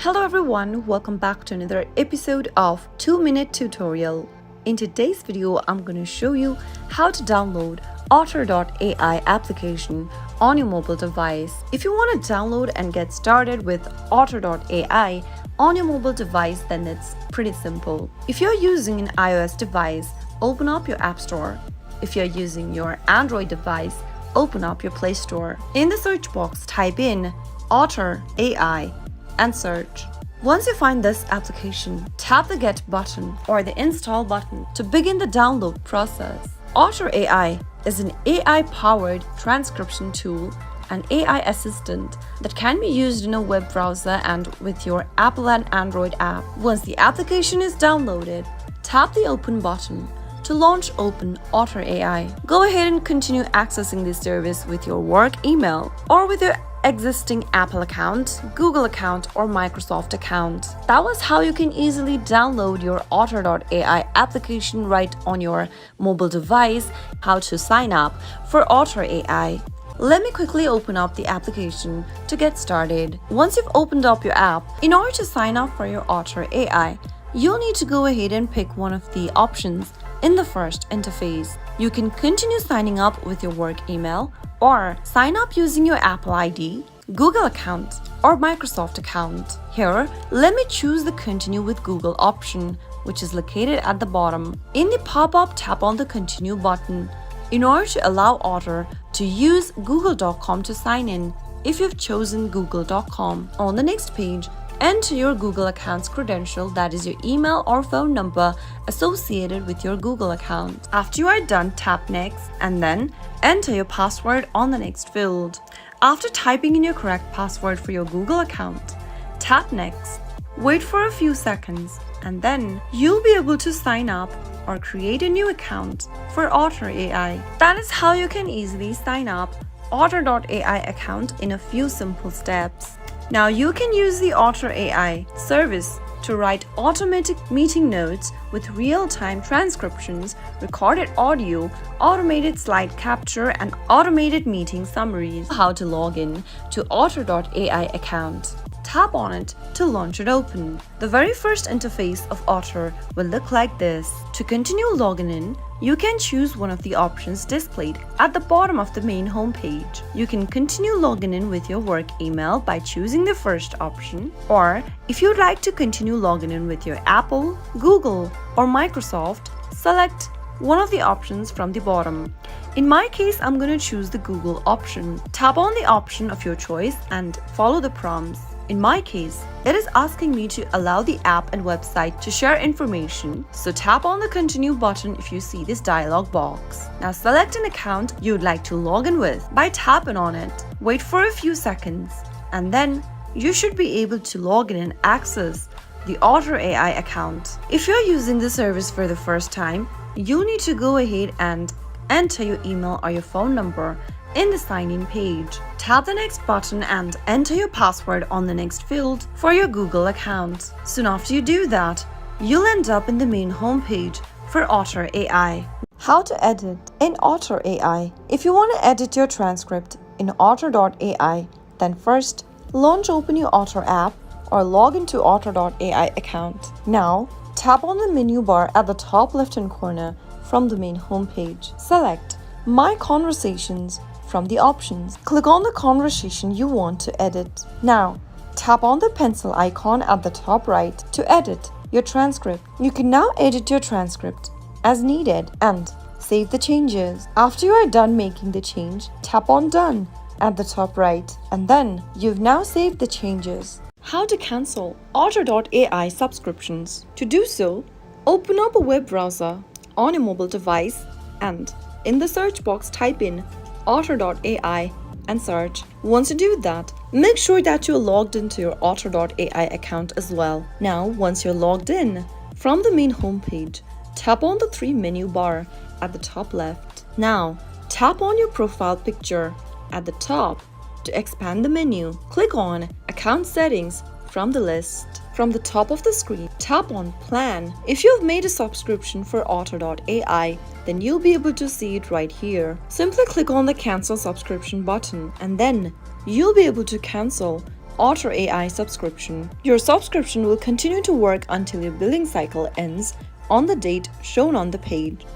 Hello everyone, welcome back to another episode of 2-Minute Tutorial. In today's video, I'm going to show you how to download Otter AI application on your mobile device. If you want to download and get started with Otter AI on your mobile device, then it's pretty simple. If you're using an iOS device, open up your App Store. If you're using your Android device, open up your Play Store. In the search box, type in Otter AI and search. Once you find this application, tap the Get button or the Install button to begin the download process. Otter AI is an AI-powered transcription tool and AI assistant that can be used in a web browser and with your Apple and Android app. Once the application is downloaded, tap the Open button to launch Open Otter AI. Go ahead and continue accessing this service with your work email or with your existing Apple account, Google account, or Microsoft account. That was how you can easily download your Otter AI application right on your mobile device. How to sign up for Otter AI. Let me quickly open up the application to get started. Once you've opened up your app, in order to sign up for your Otter AI, you'll need to go ahead and pick one of the options in the first interface. You can continue signing up with your work email or sign up using your Apple ID, Google account, or Microsoft account. Here, let me choose the Continue with Google option, which is located at the bottom. In the pop-up, tap on the Continue button in order to allow Otter to use google.com to sign in if you've chosen google.com. On the next page, enter your Google account's credential, that is your email or phone number associated with your Google account. After you are done, tap Next and then enter your password on the next field. After typing in your correct password for your Google account, tap Next. Wait for a few seconds and then you'll be able to sign up or create a new account for Otter AI. That is how you can easily sign up Otter AI account in a few simple steps. Now you can use the Otter AI service to write automatic meeting notes with real-time transcriptions, recorded audio, automated slide capture, and automated meeting summaries. How to log in to Otter AI account. Tap on it to launch it open. The very first interface of Otter will look like this. To continue logging in, you can choose one of the options displayed at the bottom of the main home page. You can continue logging in with your work email by choosing the first option, or if you'd like to continue logging in with your Apple, Google, or Microsoft, select one of the options from the bottom. In my case, I'm going to choose the Google option. Tap on the option of your choice and follow the prompts. In my case, it is asking me to allow the app and website to share information, so tap on the Continue button if you see this dialog box. Now select an account you'd like to log in with by tapping on it. Wait for a few seconds, and then you should be able to log in and access the Otter AI account. If you're using the service for the first time, you'll need to go ahead and enter your email or your phone number in the sign-in page. Tap the Next button and enter your password on the next field for your Google account. Soon after you do that, you'll end up in the main homepage for Otter AI. How to edit in Otter AI. If you want to edit your transcript in Otter AI, then first open your Otter app or log into Otter AI account. Now, tap on the menu bar at the top left-hand corner from the main homepage. Select My Conversations from the options. Click on the conversation you want to edit. Now, tap on the pencil icon at the top right to edit your transcript. You can now edit your transcript as needed and save the changes. After you are done making the change, tap on Done at the top right, and then you've now saved the changes. How to cancel Otter AI subscriptions. To do so, open up a web browser on your mobile device and in the search box type in Otter AI and search. Once you do that, make sure that you're logged into your Otter AI account as well. Now, once you're logged in, from the main homepage, tap on the 3 menu bar at the top left. Now, tap on your profile picture at the top to expand the menu. Click on Account Settings from the list. From the top of the screen, tap on Plan. If you've made a subscription for Otter AI, then you'll be able to see it right here. Simply click on the Cancel Subscription button and then you'll be able to cancel Otter AI subscription. Your subscription will continue to work until your billing cycle ends on the date shown on the page.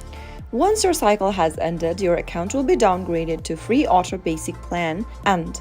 Once your cycle has ended, your account will be downgraded to free Otter Basic plan and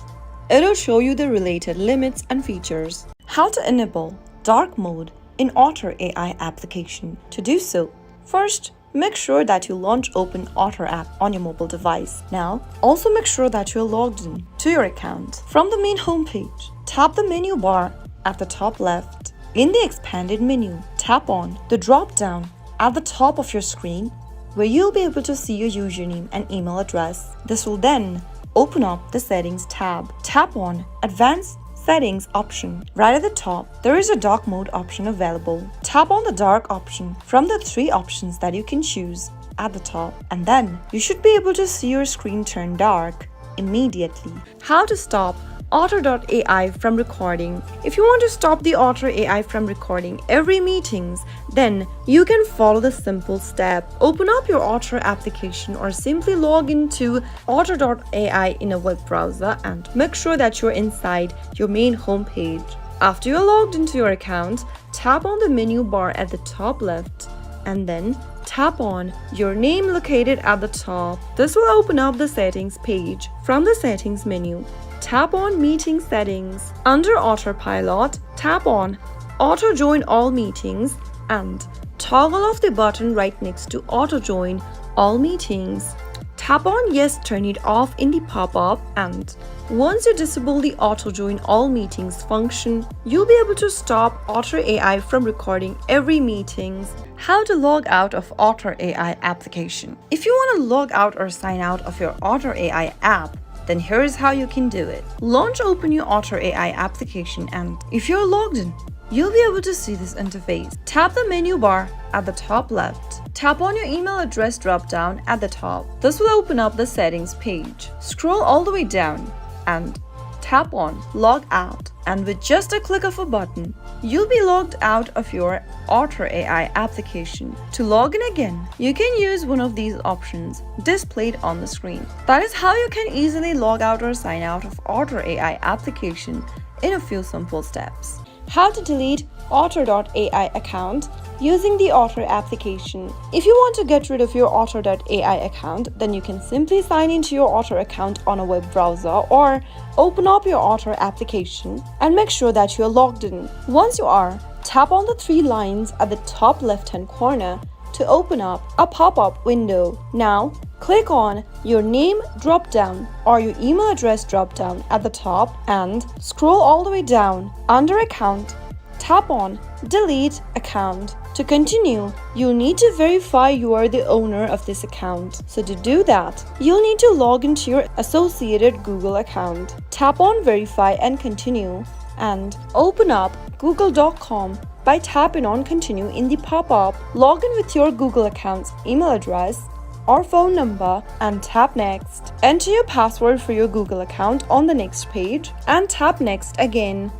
it'll show you the related limits and features. How to enable dark mode in Otter AI application. To do so, first, make sure that you launch Open Otter app on your mobile device. Now, also make sure that you're logged in to your account. From the main homepage, tap the menu bar at the top left. In the expanded menu, tap on the drop-down at the top of your screen where you'll be able to see your username and email address. This will then open up the Settings tab. Tap on Advanced Settings option. Right at the top, there is a dark mode option available. Tap on the dark option from the 3 options that you can choose at the top, and then you should be able to see your screen turn dark immediately. How to stop Otter.ai from recording. If you want to stop the Otter AI from recording every meetings, then you can follow the simple step. Open up your Otter application or simply log into Otter.ai in a web browser and make sure that you're inside your main homepage. After you're logged into your account, tap on the menu bar at the top left and then tap on your name located at the top. This will open up the settings page. From the settings menu, tap on Meeting Settings. Under Autopilot, tap on Auto Join All Meetings and toggle off the button right next to Auto Join All Meetings. Tap on Yes, turn it off in the pop-up, and once you disable the Auto Join All Meetings function, you'll be able to stop Otter AI from recording every meetings. How to log out of Otter AI application. If you want to log out or sign out of your Otter AI app, then here's how you can do it. Launch Open your Otter AI application, and if you're logged in, you'll be able to see this interface. Tap the menu bar at the top left. Tap on your email address drop-down at the top. This will open up the settings page. Scroll all the way down and tap on Log Out. And with just a click of a button, you'll be logged out of your Otter AI application. To log in again, you can use one of these options displayed on the screen. That is how you can easily log out or sign out of Otter AI application in a few simple steps. How to delete Otter.ai account using the Otter application. If you want to get rid of your Otter.ai account, then you can simply sign into your Otter account on a web browser or open up your Otter application and make sure that you are logged in. Once you are, tap on the 3 lines at the top left-hand corner to open up a pop-up window. Now, click on your name drop-down or your email address drop-down at the top and scroll all the way down. Under Account, tap on Delete Account. To continue, you'll need to verify you are the owner of this account. So to do that, you'll need to log into your associated Google account. Tap on Verify and Continue and open up google.com by tapping on Continue in the pop-up. Log in with your Google account's email address or phone number and tap Next. Enter your password for your Google account on the next page and tap Next again.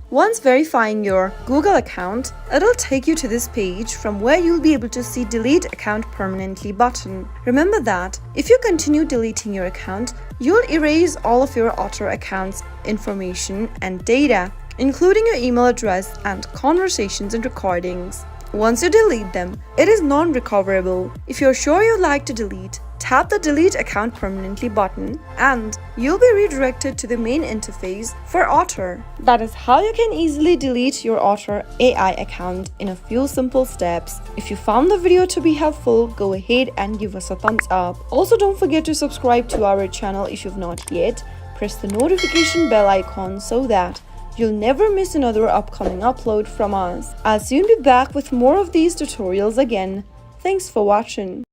Once verifying your Google account, it'll take you to this page from where you'll be able to see Delete Account Permanently button. Remember that if you continue deleting your account, you'll erase all of your Otter account's information and data, including your email address and conversations and recordings. Once you delete them, it is non-recoverable. If you're sure you'd like to delete, tap the Delete Account Permanently button and you'll be redirected to the main interface for Otter. That is how you can easily delete your Otter AI account in a few simple steps. If you found the video to be helpful, go ahead and give us a thumbs up. Also, don't forget to subscribe to our channel if you've not yet. Press the notification bell icon so that you'll never miss another upcoming upload from us. I'll soon be back with more of these tutorials again. Thanks for watching.